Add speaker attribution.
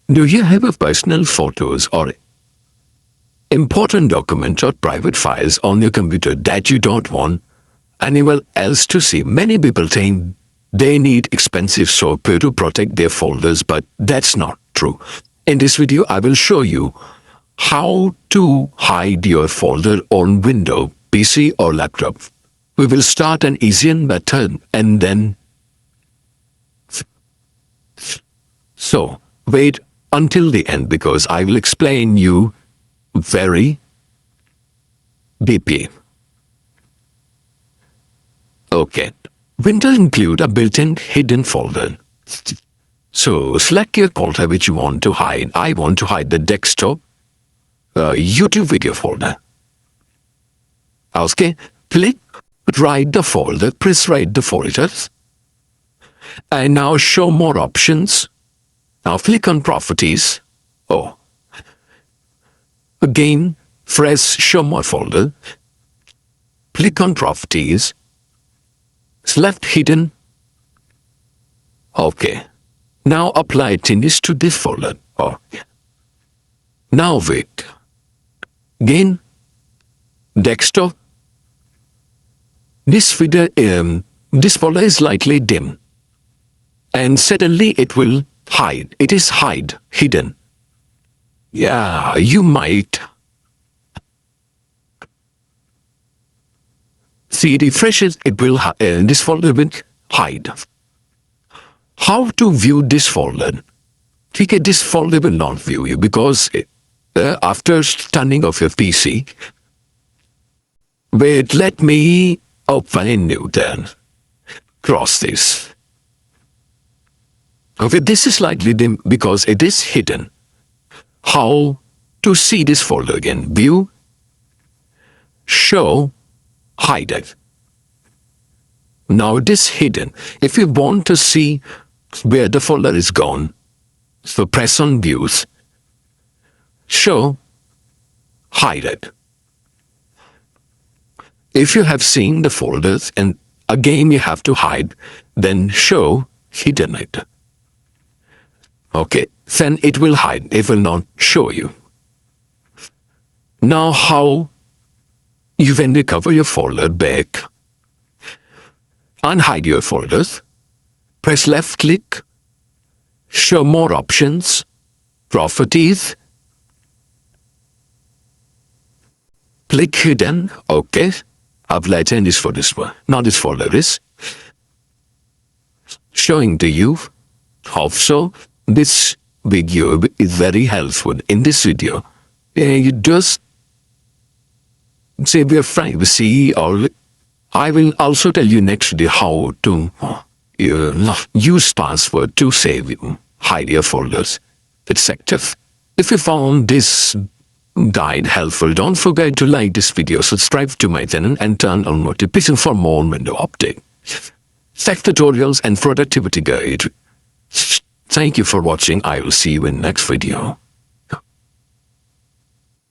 Speaker 1: Do you have a personal photos or important documents or private files on your computer that you don't want anyone else to see? Many people think they need expensive software to protect their folders, but that's not true. In this video, I will show you how to hide your folder on Windows, PC or laptop. We will start an easy method and then... So, wait until the end because I will explain you very deeply. Okay. Windows include a built-in hidden folder. So select your folder which you want to hide. I want to hide the desktop YouTube video folder. Okay. Click write the folder. Press write the folders. And now show more options. Now click on properties. Oh. Again, press show more folder. Click on properties. Select hidden. Okay. Now apply changes to this folder. Oh. Now wait. Again, desktop. This folder is slightly dim. And suddenly it will hide. It is hidden. Yeah, you might. See, refreshes, it will this folder will hide. How to view this folder? Okay, this folder will not view you because after turning off your PC, wait, let me open a new then. Cross this. Okay, this is slightly dim because it is hidden. How to see this folder again? View, show, hide it. Now it is hidden. If you want to see where the folder is gone, so press on views, show, hide it. If you have seen the folders and again you have to hide, then show, hidden it. Okay, then it will hide. It will not show you. Now how you can recover your folder back? Unhide your folders. Press left click. Show more options. Properties. Click hidden. Okay. Apply changes for this one. Now this folder is showing to you. Hope so. This video is very helpful. In this video, you just save your privacy, or I will also tell you next video how to use password to save you, hide your folders, etc. If you found this guide helpful, don't forget to like this video, subscribe to my channel, and turn on notifications for more window update, tech tutorials, and productivity guide. Thank you for watching. I will see you in next video.